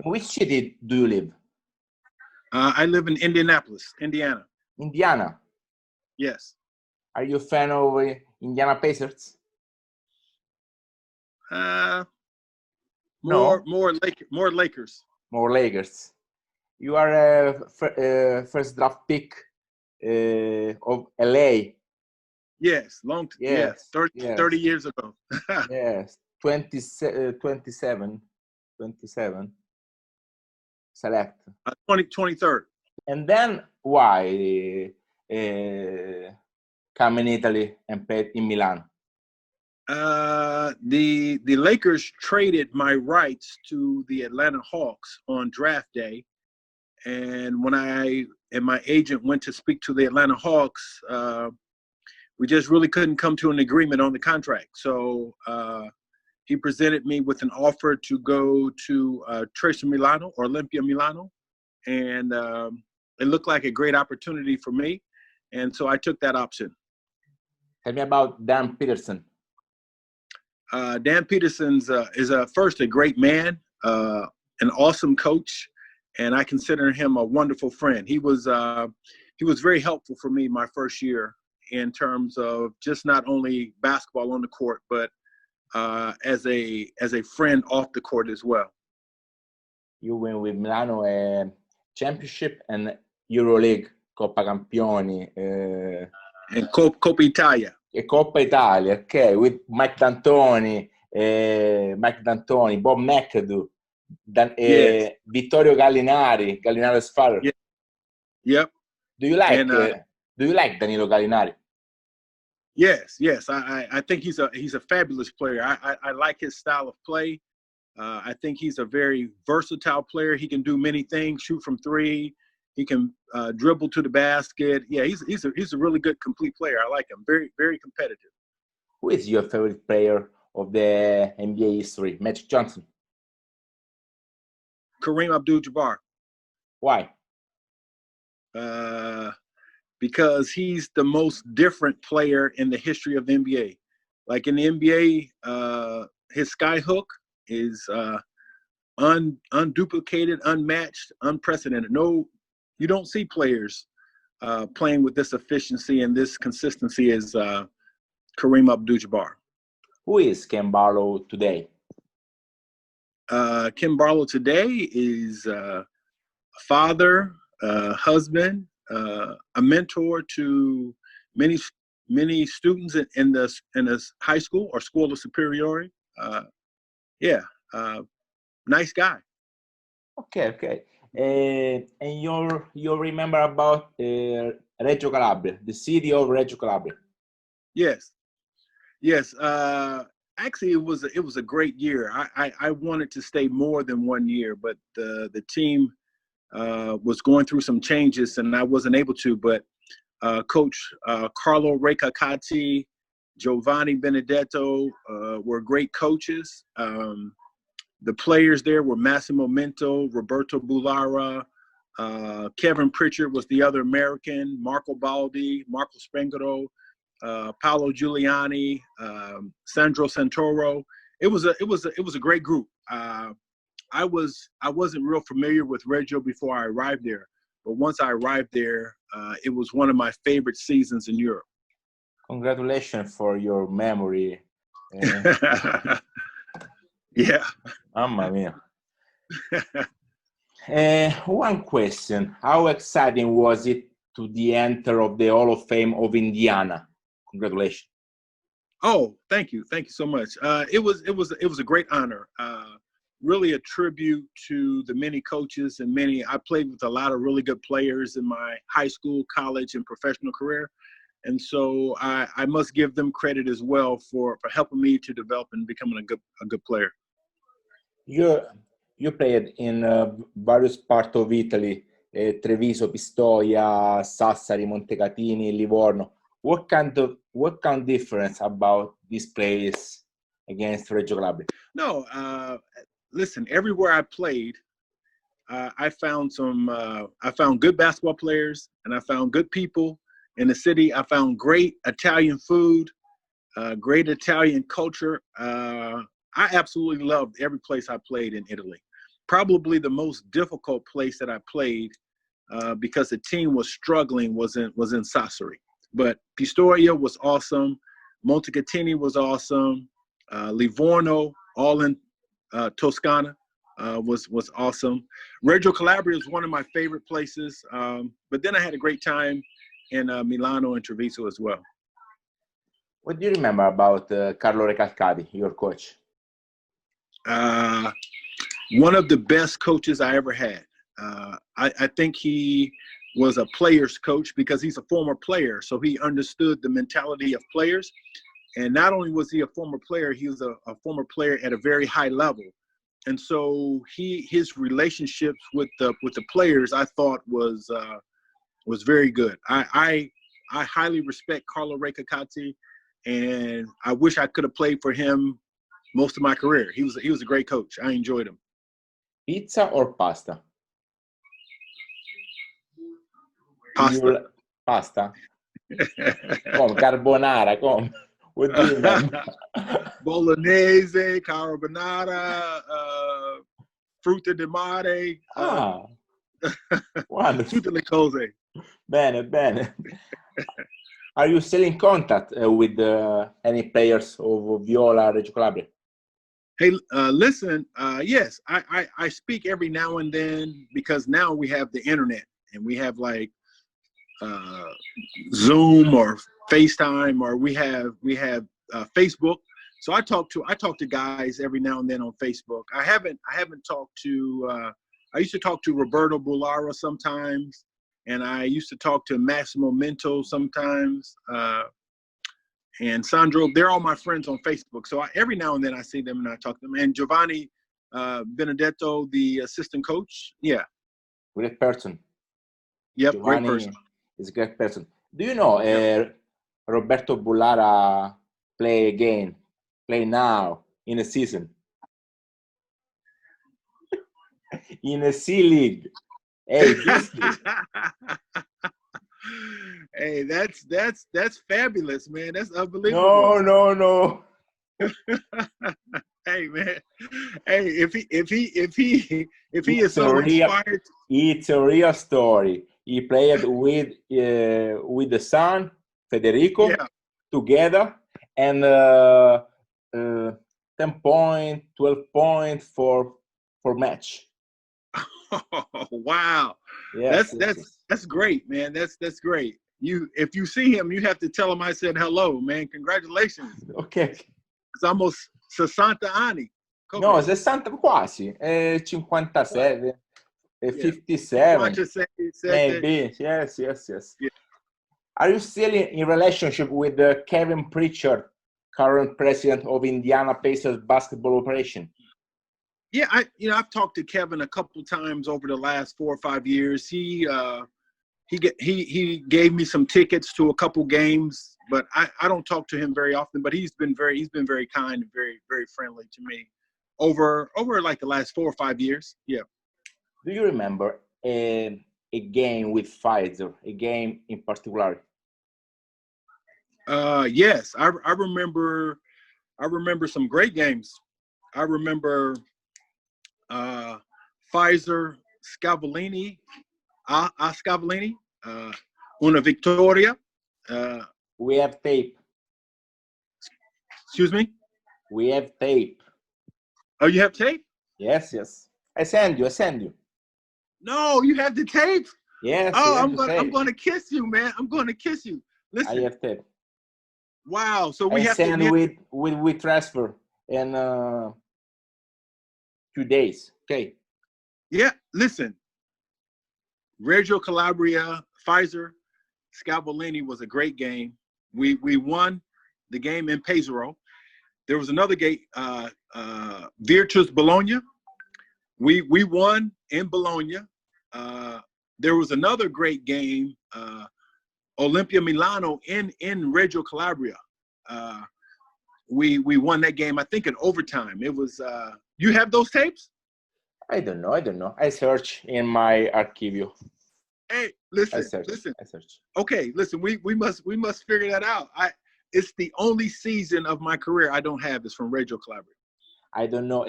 Which city do you live? I live in Indianapolis, Indiana. Indiana. Yes. Are you a fan of Indiana Pacers? More No? Lakers. More Lakers. You are a first draft pick of LA. Yes, Yes, 30 years ago. Yes, 27 select. 23rd. And then why come in Italy and play in Milan? The Lakers traded my rights to the Atlanta Hawks on draft day, and when my agent went to speak to the Atlanta Hawks, we just really couldn't come to an agreement on the contract. So he presented me with an offer to go to Tracer Milano or Olympia Milano, and it looked like a great opportunity for me, and so I took that option. Tell me about Dan Peterson. Dan Peterson's is first a great man, an awesome coach, and I consider him a wonderful friend. He was very helpful for me my first year in terms of just not only basketball on the court, but as a friend off the court as well. You win with Milano a championship and Euroleague, Coppa Campioni. And Coppa Italia. E Coppa Italia, okay, with Mike D'Antoni, Bob McAdoo, Yes. Vittorio Gallinaro's father. Yeah. Yep. Do you like Danilo Gallinari? Yes. I think he's a fabulous player. I like his style of play. I think he's a very versatile player. He can do many things, shoot from three. He can dribble to the basket. Yeah, he's a really good, complete player. I like him. Very, very competitive. Who is your favorite player of the NBA history? Magic Johnson. Kareem Abdul-Jabbar. Why? Because he's the most different player in the history of the NBA. Like in the NBA, his sky hook is unduplicated, unmatched, unprecedented. No, you don't see players playing with this efficiency and this consistency as Kareem Abdul-Jabbar. Who is Ken Barlow today? Ken Barlow today is a father, husband, a mentor to many students in the high school or school of superiority. Nice guy. Okay. And you remember about Reggio Calabria, the city of Reggio Calabria? Yes. Actually, it was a great year. I wanted to stay more than 1 year, but the team was going through some changes, and I wasn't able to. But Coach Carlo Recacati, Giovanni Benedetto were great coaches. The players there were Massimo Mento, Roberto Bulara, Kevin Pritchard was the other American, Marco Baldi, Marco Spengaro, Paolo Giuliani, Sandro Santoro. It was a great group. I wasn't real familiar with Reggio before I arrived there, but once I arrived there, it was one of my favorite seasons in Europe. Congratulations for your memory. Yeah. Mamma mia. One question. How exciting was it to the enter of the Hall of Fame of Indiana? Congratulations. Oh, thank you. Thank you so much. It was a great honor. Really a tribute to the many coaches and I played with a lot of really good players in my high school, college, and professional career. And so I must give them credit as well for helping me to develop and becoming a good player. You played in various parts of Italy, Treviso, Pistoia, Sassari, Montecatini, Livorno. What kind of difference about these plays against Reggio Calabria? No, listen. Everywhere I played, I found good basketball players, and I found good people in the city. I found great Italian food, great Italian culture. I absolutely loved every place I played in Italy. probably the most difficult place that I played because the team was struggling was in Sassari. But Pistoia was awesome. Montecatini was awesome. Livorno, all in Toscana, was awesome. Reggio Calabria is one of my favorite places. But then I had a great time in Milano and Treviso as well. What do you remember about Carlo Recalcati, your coach? One of the best coaches I ever had. I think he was a player's coach because he's a former player. So he understood the mentality of players. And not only was he a former player, he was a former player at a very high level. And so his relationships with the players, I thought was very good. I highly respect Carlo Recalcati, and I wish I could have played for him most of my career. He was a great coach. I enjoyed him. Pizza or pasta? Pasta. Pasta? Come, carbonara, come. What do you remember? Bolognese, carbonara, frutta di mare. Wonderful. Tutte le cose. Bene, bene. Are you still in contact with any players of Viola Reggio Calabria? Hey, listen, yes, I speak every now and then because now we have the internet and we have like Zoom or FaceTime, or we have Facebook. So I talk to guys every now and then on Facebook. I haven't talked to. I used to talk to Roberto Bullara sometimes, and I used to talk to Massimo Minto sometimes, and Sandro. They're all my friends on Facebook. So every now and then I see them and I talk to them. And Giovanni Benedetto, the assistant coach. Yeah. Great person. Yep, Giovanni great person. Is a great person. Do you know Roberto Bullara play now in a season? In a C League. Hey, this hey, that's fabulous, man. That's unbelievable. No. Hey, man. Hey, if he is so inspired. It's a real story. He played with the son Federico together, and 10 point, 12 point for match. Oh, wow. Yes, that's great, man. That's great. If you see him, you have to tell him I said hello, man. Congratulations. Okay. It's almost 60 anni. Come no, 60 quasi. 57. 57. Maybe. Yes. Yeah. Are you still in relationship with Kevin Pritchard, current president of Indiana Pacers basketball operation? Yeah, I've talked to Kevin a couple times over the last 4 or 5 years. He gave me some tickets to a couple games, but I don't talk to him very often. But he's been very kind and very, very friendly to me over like the last 4 or 5 years. Yeah. Do you remember a game with Pfizer? A game in particular? Yes, I remember some great games. I remember Pfizer Scavolini, Scavolini, una Victoria. We have tape. Excuse me? We have tape. Oh, you have tape? Yes. I send you. No, you have the tape? Yes. Oh, I'm gonna kiss you, man. I'm gonna kiss you. Listen. I have tape. Wow. So we have send to with transfer in 2 days. Okay. Yeah, listen. Reggio Calabria, Pfizer, Scavolini was a great game. We won the game in Pesaro. There was another game, Virtus Bologna. We won in Bologna. There was another great game, Olimpia Milano in Reggio Calabria. We won that game, I think, in overtime. It was. You have those tapes? I don't know. I search in my archivio. Hey, listen. I search. Okay, listen. We must figure that out. It's the only season of my career I don't have is from Reggio Calabria. I don't know.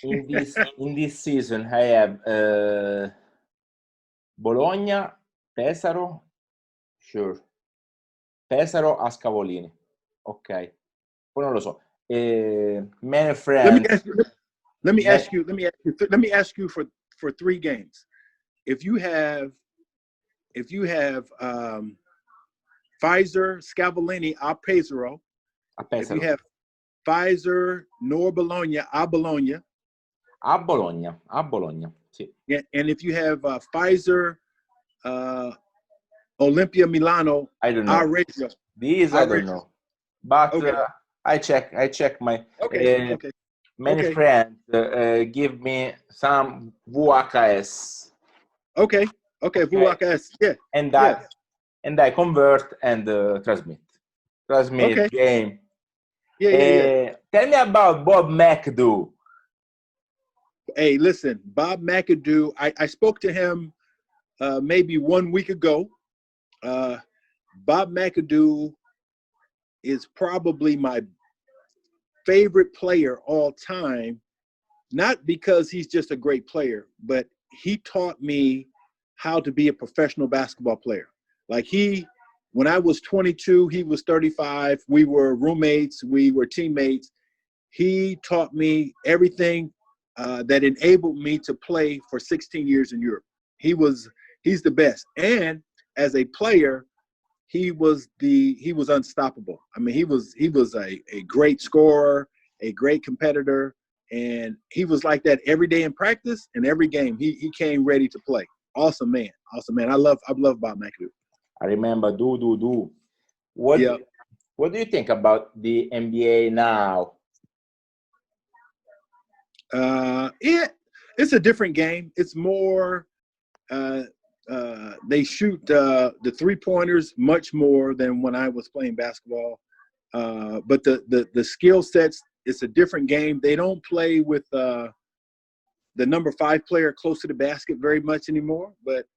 in this season, I have Bologna, Pesaro, sure. Pesaro, Ascavolini. Ok. Poi non lo so. Many friends. Let me ask you for 3 games. If you have Pfizer, Scavolini, a Pesaro. If you have Pfizer, nor Bologna, a Bologna. A Bologna, sì. Yeah, and if you have Pfizer, Olimpia Milano, I don't know. Reggio. These I don't know. But okay. I check my many Okay. friends give me some VHS. Okay. VHS. Yeah. And I convert and transmit game. Yeah. Tell me about Bob McAdoo. Hey, listen, Bob McAdoo. I spoke to him maybe 1 week ago. Bob McAdoo is probably my favorite player all time, not because he's just a great player, but he taught me how to be a professional basketball player. Like when I was 22, he was 35. We were roommates. We were teammates. He taught me everything that enabled me to play for 16 years in Europe. He's the best. And as a player, he was unstoppable. I mean, he was a great scorer, a great competitor, and he was like that every day in practice and every game. He came ready to play. Awesome man. I love Bob McAdoo. I remember do. What do you think about the NBA now? It's a different game. It's more they shoot the 3-pointers much more than when I was playing basketball. But the skill sets, it's a different game. They don't play with the number 5 player close to the basket very much anymore. But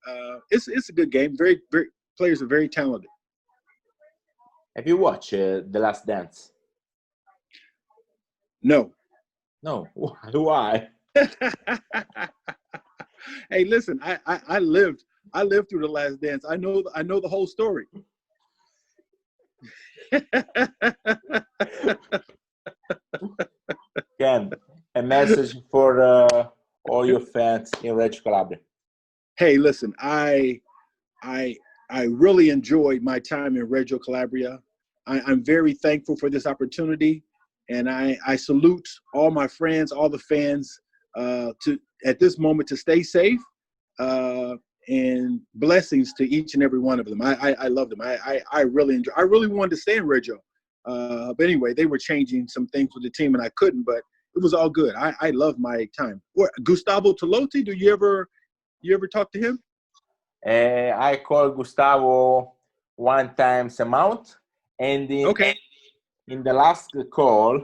it's a good game. Very players are very talented. Have you watched The Last Dance? No. Why? Hey, listen, I lived through The Last Dance. I know the whole story. Ken, a message for all your fans in Reggio Calabria. Hey, listen, I really enjoyed my time in Reggio Calabria. I'm very thankful for this opportunity, and I salute all my friends, all the fans, at this moment to stay safe, and blessings to each and every one of them. I love them. I really enjoy. I really wanted to stay in Reggio, but anyway, they were changing some things with the team, and I couldn't. But it was all good. I love my time. Gustavo Tolotti, do you ever talk to him? I called Gustavo one time a month, and in the last call,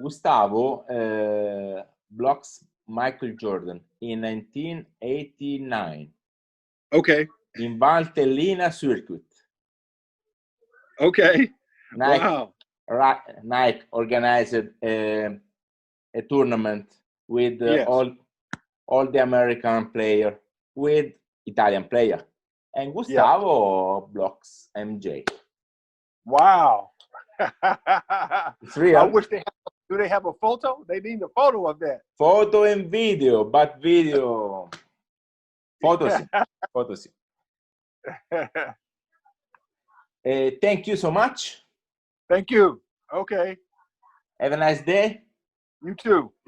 Gustavo blocks Michael Jordan in 1989. Okay. In Valtellina circuit. Okay. Nike, wow. Nike organized a tournament with all the American player with Italian player, and Gustavo blocks MJ. Wow. It's real. I wish do they have a photo? They need a photo of that. Photo and video, but video. Photos. Thank you so much. Thank you. Okay. Have a nice day. You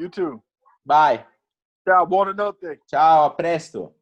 too. Bye. Ciao, buonanotte. Ciao, a presto.